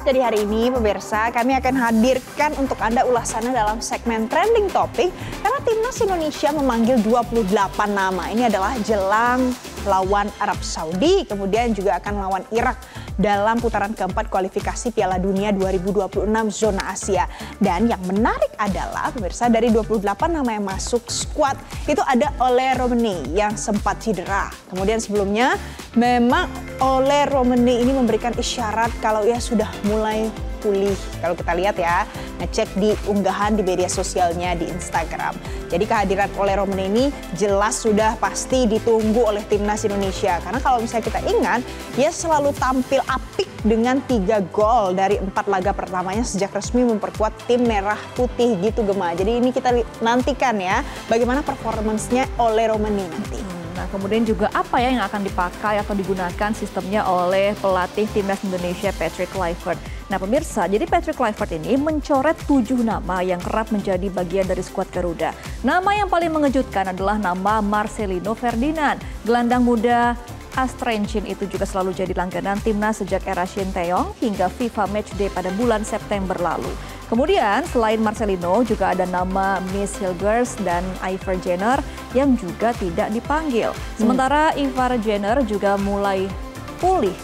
Jadi hari ini pemirsa kami akan hadirkan untuk Anda ulasannya dalam segmen Trending Topic karena Timnas Indonesia memanggil 28 nama. Ini adalah jelang lawan Arab Saudi, kemudian juga akan lawan Irak dalam putaran keempat kualifikasi Piala Dunia 2026 zona Asia. Dan yang menarik adalah pemirsa dari 28 nama yang masuk skuad itu ada Ole Romeni yang sempat cedera. Kemudian sebelumnya memang Ole Romeni ini memberikan isyarat kalau ia sudah mulai pulih. Kalau kita lihat ya, ngecek di unggahan di media sosialnya di Instagram. Jadi kehadiran Ole Romeni ini jelas sudah pasti ditunggu oleh Timnas Indonesia. Karena kalau misalnya kita ingat, dia selalu tampil apik dengan 3 gol dari 4 laga pertamanya sejak resmi memperkuat tim merah putih gitu Gema. Jadi ini kita nantikan ya bagaimana performancenya Ole Romeni nanti. Nah, kemudian juga apa ya yang akan dipakai atau digunakan sistemnya oleh pelatih Timnas Indonesia Patrick Kluivert. Nah pemirsa, jadi Patrick Kluivert ini mencoret 7 nama yang kerap menjadi bagian dari skuad Garuda. Nama yang paling mengejutkan adalah nama Marcelino Ferdinand. Gelandang muda Astrenchen itu juga selalu jadi langganan Timnas sejak era Shin Tae-yong hingga FIFA Matchday pada bulan September lalu. Kemudian selain Marcelino juga ada nama Miss Hilgers dan Ivar Jenner yang juga tidak dipanggil. Sementara Ivar Jenner juga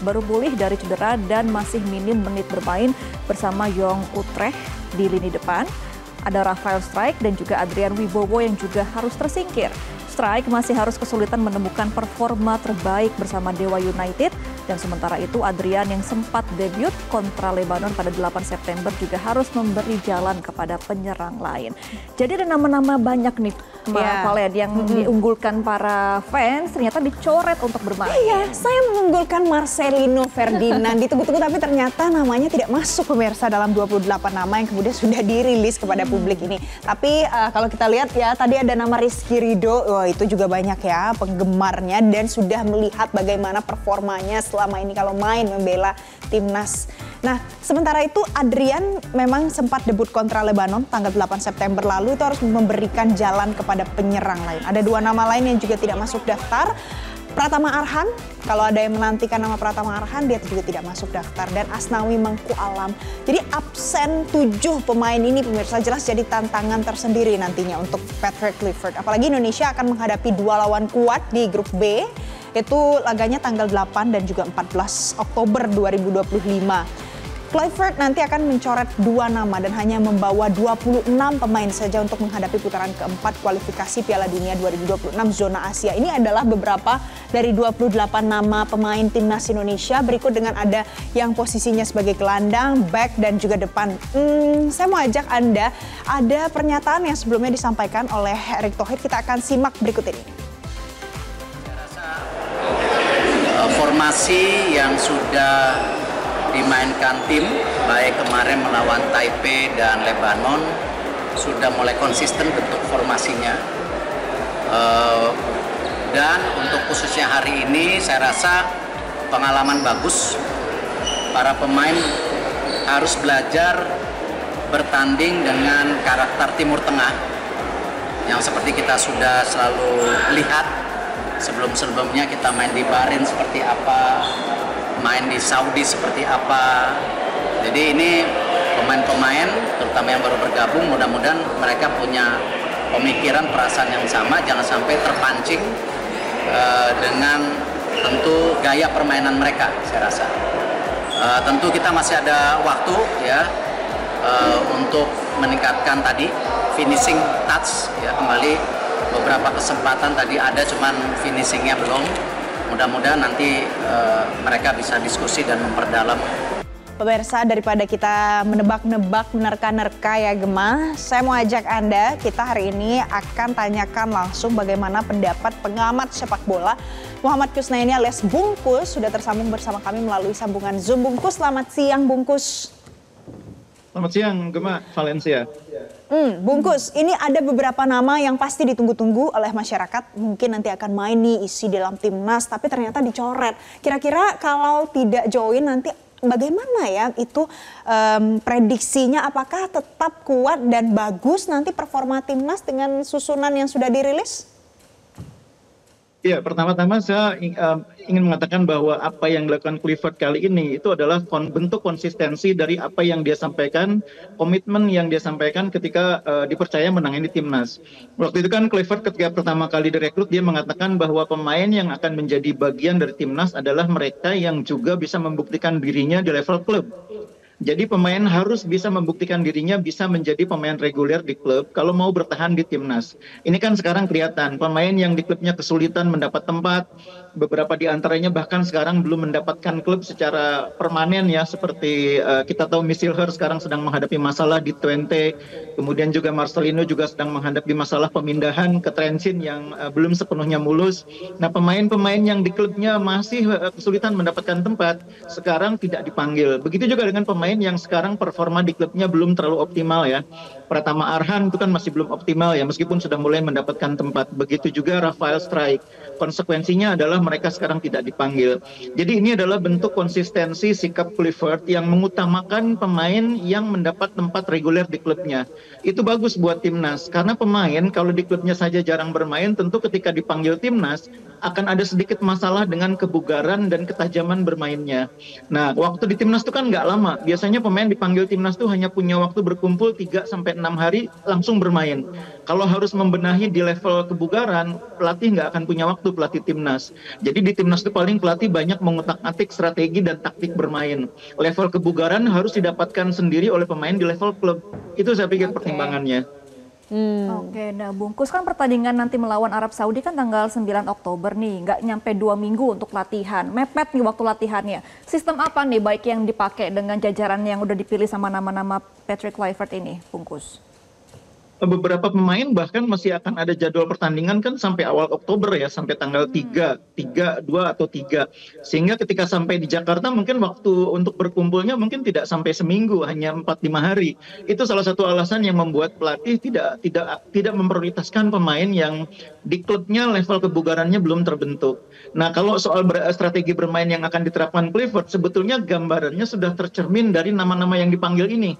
baru pulih dari cedera dan masih minim menit bermain bersama Jong Utrecht di lini depan. Ada Rafael Strijk dan juga Adrian Wibowo yang juga harus tersingkir. Strijk masih harus kesulitan menemukan performa terbaik bersama Dewa United dan sementara itu Adrian yang sempat debut kontra Lebanon pada 8 September juga harus memberi jalan kepada penyerang lain. Jadi ada nama-nama banyak nih Valen yang diunggulkan para fans ternyata dicoret untuk bermain. Iya, saya mengunggulkan Marcelino Ferdinand ditunggu-tunggu tapi ternyata namanya tidak masuk pemirsa dalam 28 nama yang kemudian sudah dirilis kepada publik ini. Tapi kalau kita lihat ya tadi ada nama Rizky Ridho, itu juga banyak ya penggemarnya dan sudah melihat bagaimana performanya selama ini kalau main membela Timnas. Nah, sementara itu Adrian memang sempat debut kontra Lebanon tanggal 8 September lalu itu harus memberikan jalan kepada penyerang lain. Ada 2 nama lain yang juga tidak masuk daftar. Pratama Arhan, kalau ada yang menantikan nama Pratama Arhan, dia juga tidak masuk daftar. Dan Asnawi Mangku Alam. Jadi absen 7 pemain ini pemirsa jelas jadi tantangan tersendiri nantinya untuk Patrick Kluivert. Apalagi Indonesia akan menghadapi 2 lawan kuat di grup B. Itu laganya tanggal 8 dan juga 14 Oktober 2025. Kluivert nanti akan mencoret 2 nama dan hanya membawa 26 pemain saja untuk menghadapi putaran keempat kualifikasi Piala Dunia 2026 zona Asia. Ini adalah beberapa dari 28 nama pemain Timnas Indonesia. Berikut dengan ada yang posisinya sebagai gelandang, back dan juga depan. Saya mau ajak Anda, ada pernyataan yang sebelumnya disampaikan oleh Erick Thohir. Kita akan simak berikut ini. Formasi yang sudah dimainkan tim, baik kemarin melawan Taipei dan Lebanon, sudah mulai konsisten bentuk formasinya. Dan untuk khususnya hari ini, saya rasa pengalaman bagus. Para pemain harus belajar bertanding dengan karakter Timur Tengah, yang seperti kita sudah selalu lihat sebelum-sebelumnya kita main di Bahrain seperti apa, main di Saudi seperti apa. Jadi ini pemain-pemain terutama yang baru bergabung, mudah-mudahan mereka punya pemikiran, perasaan yang sama, jangan sampai terpancing dengan tentu gaya permainan mereka. Saya rasa tentu kita masih ada waktu ya untuk meningkatkan tadi finishing touch ya, kembali beberapa kesempatan tadi ada cuman finishingnya belum. Mudah-mudahan nanti mereka bisa diskusi dan memperdalam. Pemirsa, daripada kita menebak-nebak, menerka-nerka ya Gema, saya mau ajak Anda, kita hari ini akan tanyakan langsung bagaimana pendapat pengamat sepak bola Muhammad Kusnaini alias Bungkus sudah tersambung bersama kami melalui sambungan Zoom. Bungkus, selamat siang Bungkus. Selamat siang Gema, Valencia. Bungkus, ini ada beberapa nama yang pasti ditunggu-tunggu oleh masyarakat. Mungkin nanti akan main nih isi dalam timnas, tapi ternyata dicoret. Kira-kira kalau tidak join nanti bagaimana ya itu prediksinya? Apakah tetap kuat dan bagus nanti performa timnas dengan susunan yang sudah dirilis? Ya, pertama-tama saya ingin mengatakan bahwa apa yang dilakukan Clifford kali ini itu adalah bentuk konsistensi dari apa yang dia sampaikan, komitmen yang dia sampaikan ketika dipercaya menangani timnas. Waktu itu kan Clifford ketika pertama kali direkrut dia mengatakan bahwa pemain yang akan menjadi bagian dari timnas adalah mereka yang juga bisa membuktikan dirinya di level klub. Jadi pemain harus bisa membuktikan dirinya bisa menjadi pemain reguler di klub kalau mau bertahan di timnas. Ini kan sekarang kelihatan pemain yang di klubnya kesulitan mendapat tempat, beberapa di antaranya bahkan sekarang belum mendapatkan klub secara permanen ya, seperti kita tahu Misilher sekarang sedang menghadapi masalah di Twente, kemudian juga Marcelino juga sedang menghadapi masalah pemindahan ke Trenčín yang belum sepenuhnya mulus. Nah, pemain-pemain yang di klubnya masih kesulitan mendapatkan tempat sekarang tidak dipanggil. Begitu juga dengan pemain yang sekarang performa di klubnya belum terlalu optimal ya. Pratama Arhan itu kan masih belum optimal ya, meskipun sudah mulai mendapatkan tempat. Begitu juga Rafael Struijk. Konsekuensinya adalah mereka sekarang tidak dipanggil. Jadi ini adalah bentuk konsistensi sikap Clifford yang mengutamakan pemain yang mendapat tempat reguler di klubnya. Itu bagus buat timnas, karena pemain kalau di klubnya saja jarang bermain, tentu ketika dipanggil timnas akan ada sedikit masalah dengan kebugaran dan ketajaman bermainnya. Nah, waktu di timnas itu kan nggak lama. Biasanya pemain dipanggil timnas itu hanya punya waktu berkumpul 3-6 hari langsung bermain. Kalau harus membenahi di level kebugaran, pelatih nggak akan punya waktu, pelatih timnas. Jadi di timnas itu paling pelatih banyak mengutak-atik strategi dan taktik bermain. Level kebugaran harus didapatkan sendiri oleh pemain di level klub. Itu saya pikir pertimbangannya. Oke, nah Bungkus kan pertandingan nanti melawan Arab Saudi kan tanggal 9 Oktober nih, nggak nyampe 2 minggu untuk latihan. Mepet nih waktu latihannya. Sistem apa nih baik yang dipakai dengan jajaran yang udah dipilih sama nama-nama Patrick Kluivert ini, Bungkus? Beberapa pemain bahkan masih akan ada jadwal pertandingan kan sampai awal Oktober ya, sampai tanggal 3, 2 atau 3. Sehingga ketika sampai di Jakarta mungkin waktu untuk berkumpulnya mungkin tidak sampai seminggu, hanya 4-5 hari. Itu salah satu alasan yang membuat pelatih tidak memprioritaskan pemain yang di klubnya level kebugarannya belum terbentuk. Nah, kalau soal strategi bermain yang akan diterapkan Clifford, sebetulnya gambarannya sudah tercermin dari nama-nama yang dipanggil ini.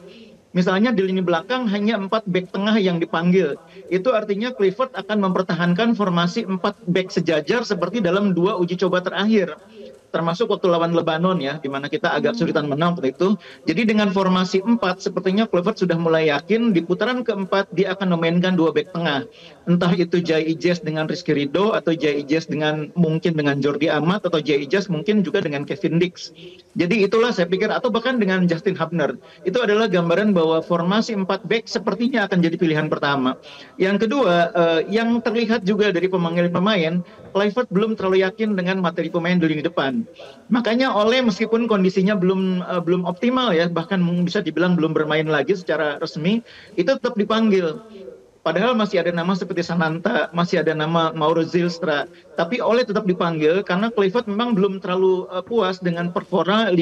Misalnya di lini belakang hanya 4 bek tengah yang dipanggil. Itu artinya Clifford akan mempertahankan formasi 4 bek sejajar seperti dalam 2 uji coba terakhir. Termasuk waktu lawan Lebanon ya, di mana kita agak kesulitan menang waktu itu. Jadi dengan formasi 4, sepertinya Clifford sudah mulai yakin di putaran keempat dia akan memainkan 2 bek tengah. Entah itu Jai Ijes dengan Rizky Ridho, atau Jai Ijes mungkin dengan Jordi Amat, atau Jai Ijes mungkin juga dengan Kevin Dix. Jadi itulah saya pikir, atau bahkan dengan Justin Hubner. Itu adalah gambaran bahwa formasi 4 bek sepertinya akan jadi pilihan pertama. Yang kedua, yang terlihat juga dari pemanggilan pemain, Kluivert belum terlalu yakin dengan materi pemain di lini depan. Makanya Ole meskipun kondisinya belum optimal ya, bahkan bisa dibilang belum bermain lagi secara resmi, itu tetap dipanggil. Padahal masih ada nama seperti Sananta, masih ada nama Mauro Zylstra. Tapi Ole tetap dipanggil karena Kluivert memang belum terlalu puas dengan performa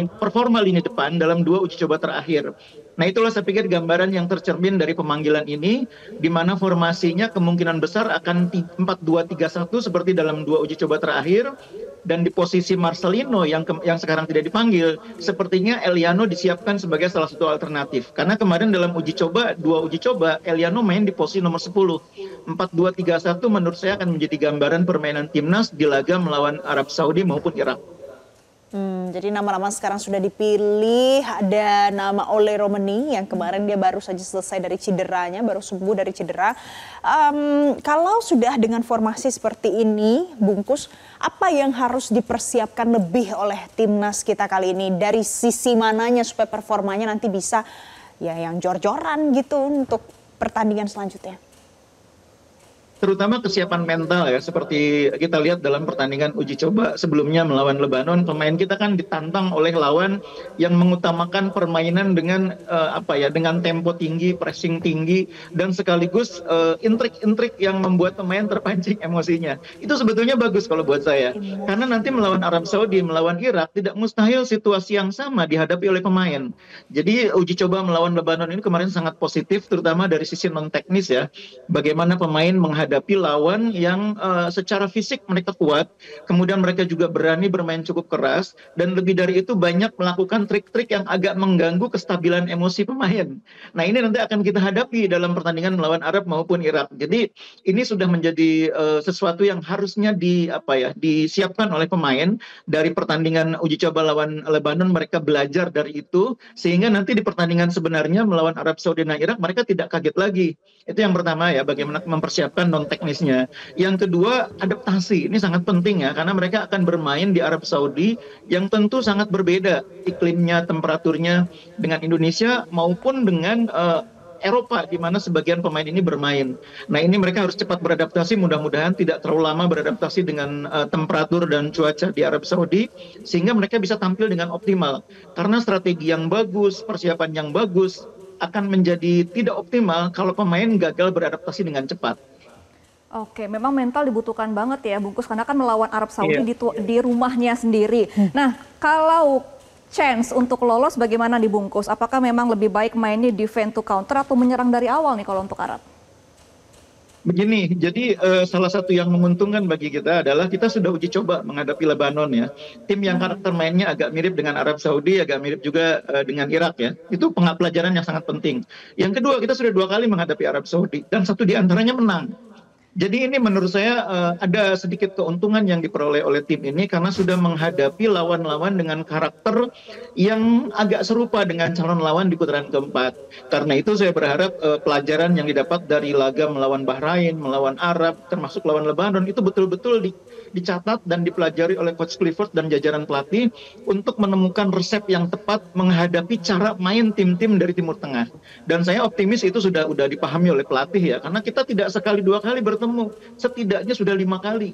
lini depan dalam 2 uji coba terakhir. Nah, itulah saya pikir gambaran yang tercermin dari pemanggilan ini, di mana formasinya kemungkinan besar akan 4-2-3-1 seperti dalam 2 uji coba terakhir. Dan di posisi Marcelino yang sekarang tidak dipanggil, sepertinya Eliano disiapkan sebagai salah satu alternatif. Karena kemarin dalam 2 uji coba, Eliano main di posisi nomor 10. 4-2-3-1 menurut saya akan menjadi gambaran permainan timnas di laga melawan Arab Saudi maupun Irak. Jadi nama-nama sekarang sudah dipilih. Ada nama Ole Romeni yang kemarin dia baru saja selesai dari cederanya, baru sembuh dari cedera. Kalau sudah dengan formasi seperti ini, Bungkus, apa yang harus dipersiapkan lebih oleh timnas kita kali ini? Dari sisi mananya supaya performanya nanti bisa ya yang jor-joran gitu untuk pertandingan selanjutnya? Terutama kesiapan mental ya, seperti kita lihat dalam pertandingan uji coba sebelumnya melawan Lebanon, pemain kita kan ditantang oleh lawan yang mengutamakan permainan dengan dengan tempo tinggi, pressing tinggi, dan sekaligus intrik-intrik yang membuat pemain terpancing emosinya. Itu sebetulnya bagus kalau buat saya, karena nanti melawan Arab Saudi, melawan Irak, tidak mustahil situasi yang sama dihadapi oleh pemain. Jadi uji coba melawan Lebanon ini kemarin sangat positif, terutama dari sisi non teknis ya, bagaimana pemain menghadapi menghadapi lawan yang secara fisik mereka kuat, kemudian mereka juga berani bermain cukup keras, dan lebih dari itu banyak melakukan trik-trik yang agak mengganggu kestabilan emosi pemain. Nah ini nanti akan kita hadapi dalam pertandingan melawan Arab maupun Irak. Jadi ini sudah menjadi sesuatu yang harusnya disiapkan oleh pemain dari pertandingan uji coba lawan Lebanon. Mereka belajar dari itu sehingga nanti di pertandingan sebenarnya melawan Arab Saudi dan Irak mereka tidak kaget lagi. Itu yang pertama ya, bagaimana mempersiapkan non teknisnya. Yang kedua, adaptasi. Ini sangat penting ya, karena mereka akan bermain di Arab Saudi yang tentu sangat berbeda iklimnya, temperaturnya dengan Indonesia maupun dengan Eropa, di mana sebagian pemain ini bermain. Nah ini mereka harus cepat beradaptasi, mudah-mudahan tidak terlalu lama beradaptasi dengan temperatur dan cuaca di Arab Saudi, sehingga mereka bisa tampil dengan optimal. Karena strategi yang bagus, persiapan yang bagus, akan menjadi tidak optimal kalau pemain gagal beradaptasi dengan cepat. Oke, memang mental dibutuhkan banget ya Bungkus, karena kan melawan Arab Saudi di rumahnya sendiri. Nah, kalau chance untuk lolos bagaimana dibungkus? Apakah memang lebih baik mainnya defend to counter atau menyerang dari awal nih kalau untuk Arab? Begini, jadi salah satu yang menguntungkan bagi kita adalah kita sudah uji coba menghadapi Lebanon ya. Tim yang karakter mainnya agak mirip dengan Arab Saudi, agak mirip juga dengan Irak ya. Itu pelajaran yang sangat penting. Yang kedua, kita sudah 2 kali menghadapi Arab Saudi dan 1 diantaranya menang. Jadi ini menurut saya ada sedikit keuntungan yang diperoleh oleh tim ini karena sudah menghadapi lawan-lawan dengan karakter yang agak serupa dengan calon lawan di putaran keempat. Karena itu saya berharap pelajaran yang didapat dari laga melawan Bahrain, melawan Arab, termasuk lawan Lebanon itu betul-betul dicatat dan dipelajari oleh Coach Clifford dan jajaran pelatih untuk menemukan resep yang tepat menghadapi cara main tim-tim dari Timur Tengah. Dan saya optimis itu sudah dipahami oleh pelatih ya, karena kita tidak sekali 2 kali bertemu, setidaknya sudah 5 kali.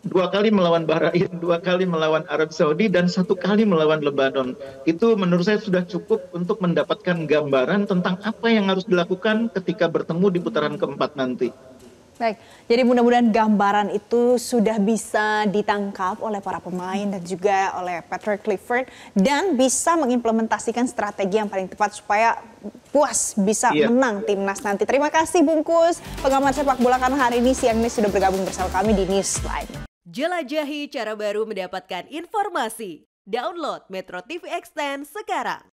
2 kali melawan Bahrain, 2 kali melawan Arab Saudi, dan 1 kali melawan Lebanon. Itu menurut saya sudah cukup untuk mendapatkan gambaran tentang apa yang harus dilakukan ketika bertemu di putaran keempat nanti. Baik, jadi mudah-mudahan gambaran itu sudah bisa ditangkap oleh para pemain dan juga oleh Patrick Clifford dan bisa mengimplementasikan strategi yang paling tepat supaya puas bisa menang timnas nanti. Terima kasih Bungkus, pengamat sepak bola, karena hari ini siang ini sudah bergabung bersama kami di Newsline. Jelajahi cara baru mendapatkan informasi. Download Metro TV Extend sekarang.